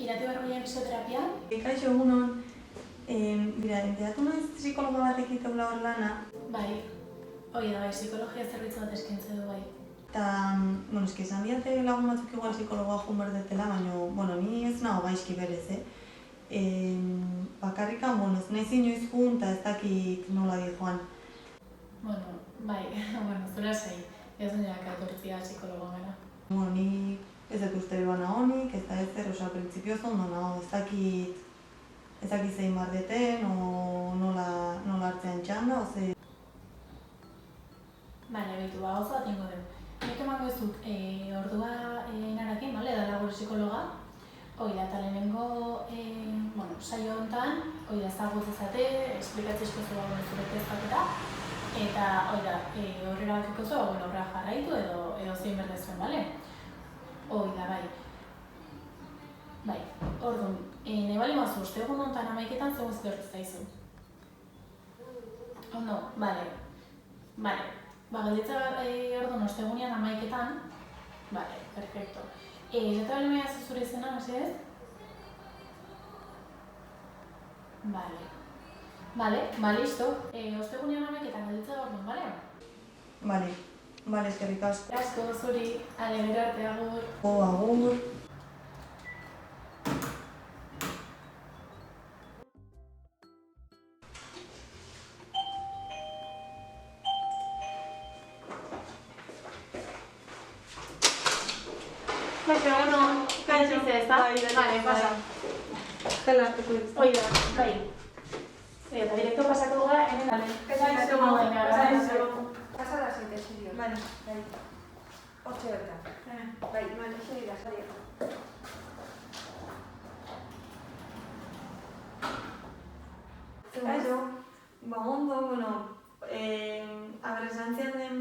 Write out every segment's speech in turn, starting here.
Irati Barruñen fisioterapia? Kaixo, egunon. Enteatu naiz psikologo batek iteula hor lana. Bai, hori da, bai, psikologia zerbitzu bat eskaintze du bai. Eta, eski esan diate lagun batzuk igual psikologoa joan behar dutela, baina, ni ez nago gaizki berez, Bakarrikan, ez nahiz inoiz jun, eta ez dakit nola di joan. Bai, zura zei, ez nireak etortzia psikologoan gara. Ni ez dut uste bana honik, ez da ezer, printzipioz ondo nago, ez dakit zein behar deten, nola hartzean txanda, oze... Bale, behitu, oso bat ingo dugu. Nik emango ez dut, ordua narakin, da lagur psikologa. Hoi da, eta lehenengo saio honetan, hoi da, ezagutzezate, esplikatzezko zua zurete ezaketa. Eta hoi da, horrela bakiko zua, horrela jarraitu edo zein berdezuen, bale? Hoi da, bai. Bai, orduan, nahi bali mazu, ostegun honetan amaiketan zegoen zidortu zaizu. Ondo, bale. Galdetza orduan, ostegunean amaiketan. Bale, perfecto. Eta bali maia zuzure izena, mesedez? Bale, listo. Ostegunean amaiketan galdetza orduan, bale? Bale, eskerrik asko. Asko, zuri, gero arte, agur. Agur. Kaixo, ezta? Bale, pasa. Zela hartuko dut. Hoi da, bai. Eta direkto pasako gara, hemen bale. Kaixo, pasa da zeite, serio. Bale. Hortxe bertan. Bai, serio da, serio. Kaixo, ondo, esan zian den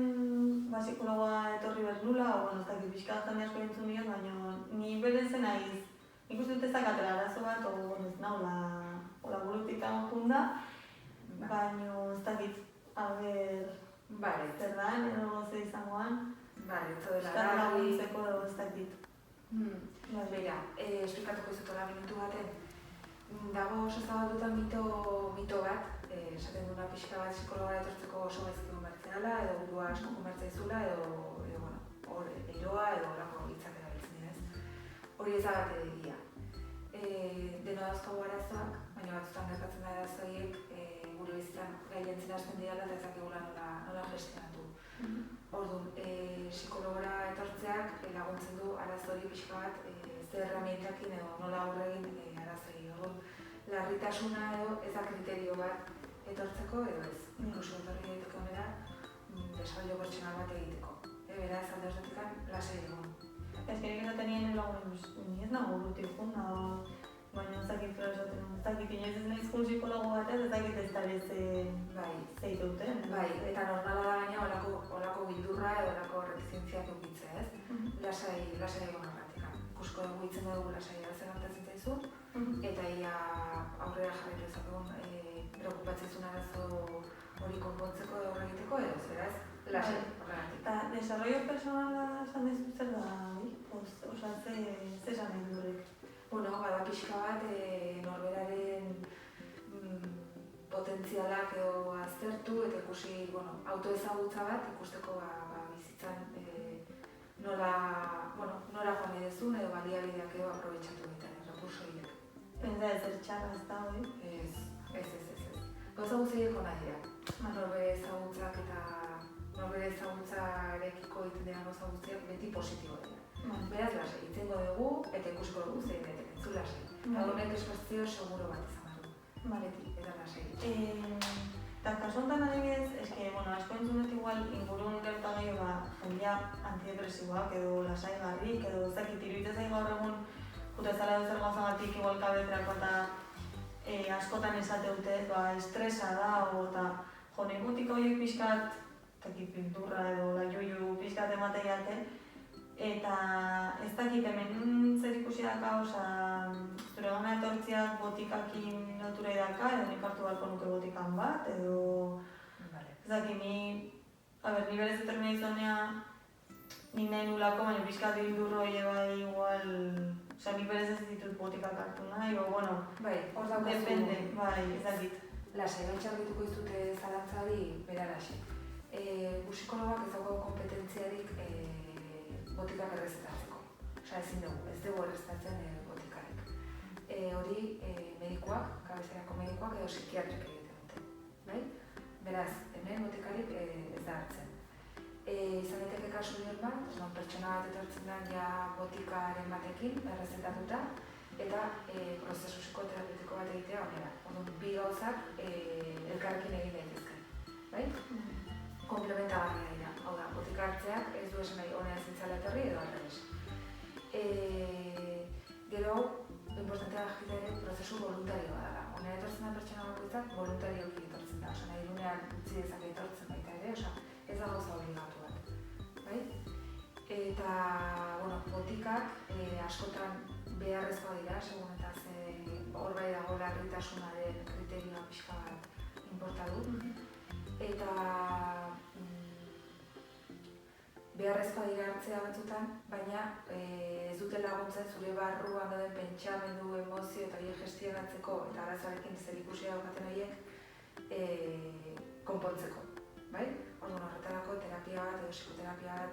psikologoa etorri behar nula, ez dakit pixka bat jende asko entzun diot, baina ni beren zen naiz. Nik uste dut ez dakatela arazo bat, ez nahola burutik jun da, baina ez dakit, zer da, edo ze izangoan. Euskal laguntzeko edo ez dakit. Beira, esplikatuko izutola minutu baten. Dago oso zabaldutan mito bat, esaten duna pixka bat psikologa etortzeko oso gaizki konbertzeala, edo burua asko konbertzaizula, edo eroa, edo horako hitzak erabiltzen dira, ez? Hori ez da bat egia. Deno dauzkagu arazoak, baina batzutan gertatzen da arazoiek gure bizitzan gai jentzen hasten dirala eta ezakegula nola gestionatu. Orduan, psikologora etortzeak laguntzen du arazori pixka bat zer herramientakin edo nola aurre egin arazori. Orduan, larritasuna edo ez da kriterio bat etortzeko edo ez. Inkluso etorri egiteko honera, desarrollo pertsonal bat egiteko. Beraz, alde horretikan, lasai egon. Ez kerik esaten nien lagun, ni ez nago burutik jun, baina ez dakit inoiz ez nahiz jun psikologo batez, ez dakit ez da zeitu duten. Bai, eta normala da baina olako bildurra edo olako retizentziak eukitzea, ez? Lasai egon horretikan. Ikusko dugu hitzen dugu lasai zer gertatzen zaizun, eta ia aurrera jarraitu ezagun preokupatzezun arazo hori konpontzeko edo horre egiteko edo zeraz, lasai horregatik. Eta desarrollo personala esan dezu zer da, ze esan nahi durek? Bada pixka bat norberaren potentzialak edo aztertu eta ikusi autoezagutza bat ikusteko bizitzan nola joan nahi duzun edo baliabideak edo aprobetxatu egiten, rekurso horiek. Pentsa ez txarra ez da, hori? Ez. Gauza guztiak hona dira. Norbere ezagutzak eta norbere ezagutzarekiko egiten dira gauza guztiak beti positibo dira. Beraz, lasai, itzengo dugu eta ikusiko dugu zein daiteke, zu lasai. Honek espazio seguro bat izan behar du. Beti, eta lasai. Eta kasu honetan adibidez, asko entzun dut igual ingurun gertagailu jendea antidepresiboak edo lasai garrik edo ez dakit iruditzen zain gaur egun jute zala edo zer gauzagatik igual kabetrako eta askotan esate dute estresa da eta nik gutik horiek pixkat pinturra edo laiuiu pixkat ematen eta ez dakit hemen zer ikusi daka, zure gana etortziak botikakin lotura idaka, edo nik hartu beharko nuke botikan bat, edo... Ez dakit, ni berez determina izonea, nik nahi nulako, baina pixka bildurro bai igual Osea, nik berez ez ditut botikak hartu nahi, bueno, Bai, hor daukazu. depende, bai, ez dakit. Lasai, gaitxa argituko dizute zalantzari beraraxe. Gu psikologak ez daukagu kompetentziarik botikak errezetatzeko. Osea, ezin dugu, ez dugu errezetatzen botikarik. Hori medikuak, kabezerako medikuak edo psikiatrik egiten dute. Bai? Beraz, hemen botikarik ez da hartzen. Izan daiteke kasu hori bat, pertsona bat etortzen da ja botikaren batekin, errezetatuta, eta prozesu psikoterapeutiko bat egitea honera. Orduan, bi gauzak elkarrekin egin daitezke. Bai? Komplementagarria dira. Hau da, botika hartzeak ez du esan nahi honera zintzala etorri edo arrebes. Gero, importantea jakitea ere prozesu voluntarioa dela. Honera etortzen da pertsona bakoitzak voluntarioki etortzen da. Osa, nahi dunean utzi dezake etortzen baita ere, osa, ez da gauza obligatu bat. Bai? Eta, bueno, botikak askotan beharrezkoa dira, segun eta hor bai dago larritasunaren kriterioa pixka bat inporta du. Eta beharrezkoa dira hartzea batzutan, baina ez dute laguntzen zure barruan dauden pentsamendu, emozio eta horiek gestionatzeko eta arazoarekin zerikusia daukaten horiek konpontzeko. Bai? Orduan, horretarako terapia bat edo psikoterapia bat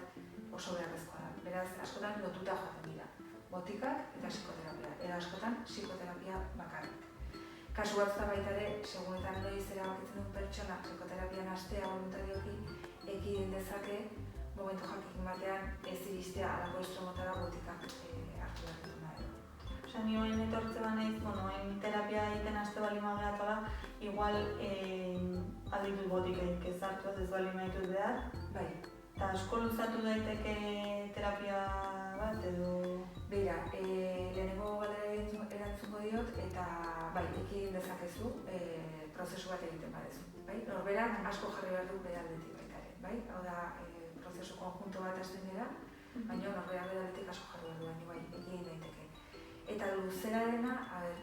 oso beharrezkoa da. Beraz, askotan lotuta joaten dira. Botikak eta psikoterapia. Edo askotan psikoterapia bakarrik. Kasu batzutan baita ere, segun eta noiz erabakitzen duen pertsona psikoterapian hastea voluntarioki ekidin dezake momentu jakin batean ez iristea halako estremotara botikak hartu behar dituna edo. Osea, ni oain etortze banaiz, oain terapia egiten haste bali mageatola, igual alditut botikaik ez hartu ez bali maitut behar. Bai. Eta asko luzatu daiteke terapia bat edo... Beira, lehenengo galdera erantzungo diot eta bai, ekidin dezakezu prozesu bat egiten badezu. Bai? Norberak asko jarri behar du bere aldetik baita ere. Bai? Hau da, prozesu konjunto bat hasten dira, baina norberak bere aldetik asko jarri behar du, baina bai, ekidin daiteke. Eta luzerarena,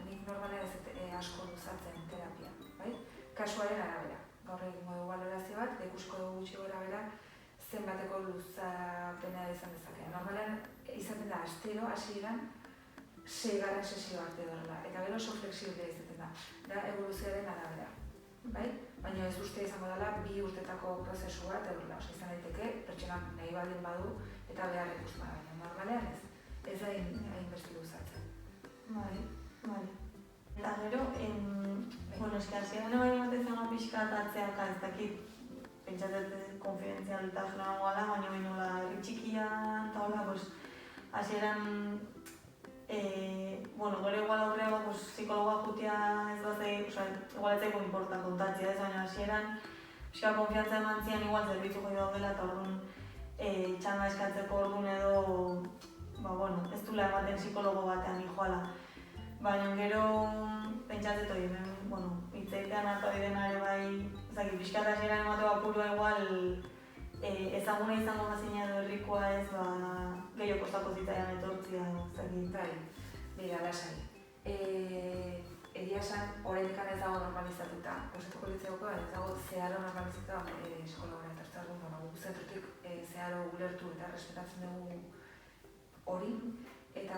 nik normalean ez asko luzatzen terapia, bai? Kasuaren arabera. Gaur egingo dugu balorazio bat, ikusiko dugu gutxi gora bera, zenbateko luzapena izan dezakea. Normalean izaten da astero, hasieran 6. Sesio arte dela, eta gero oso flexiblea izaten da evoluzioaren arabera. Bai? Baina ez uste izango dela 2 urtetako prozesu bat errela, izan daiteke, pertsonak nahi baldin badu eta behar ikusten bada, baina normalean ez da hainbeste luzatzen. Bai. Eta gero, eski hasieran bai ematen zen pixka eta atzeaka ez dakit, pentsatzen konfidenzialitasuna goala, baina baino herri txikian eta hola, hasieran gero igual aurrera psikologoa jutia ez bazei, igual ez zaiko inporta kontatzea ez, baina hasieran pixka konfiantza eman zian igual zerbitzu joi daudela eta orduan txanda eskatzeko orduan edo ez dula ematen psikologo batean joala. Baina gero pentsatzen hori, hitzeitean hartu dena ere bai, pixka eta hasieran emateko apurua igual ezaguna izango bazina edo herrikoa ez, gehiago kostako zitzaian etortzia, Bai, bera, lasai. Egia esan, oraindik ez dago normalizatuta. Gustatuko litzaiguke, ez dago zeharo normalizatuta psikologora etortzea. Guk zentrutik zeharo ulertu eta respetatzen dugu hori, eta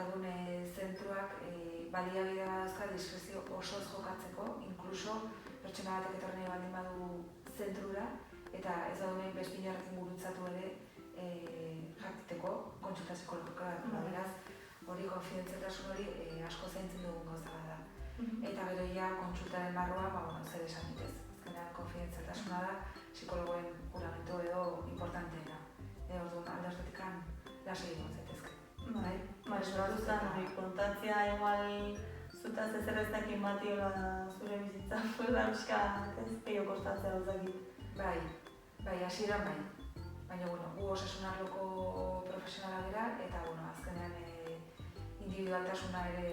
zentruak baliabidea dauzka diskrezio osoz jokatzeko, inkluso pertsona batek etorri nahi baldin badu zentrura, eta ez daudenein bezpinarrekin gurutzatu ere jakiteko kontsulta psikologikoa da. Beraz, hori konfidentzialtasun hori asko zaintzen dugun gauza bat da. Eta gero ja kontsultaren barruan, zer esan ditez. Azkenean konfidentzialtasuna da psikologoen juramentu edo importanteena. Orduan, alde horretikan lasai egon zaitezke. Bai, kontatzea igual zutaz ezer ez dakin bati zure bizitza, pixka gehiago kostatzea gauzakit. Bai, hasieran bai. Baina, gu osasun arloko profesionala dira eta, azkenean individualtasuna ere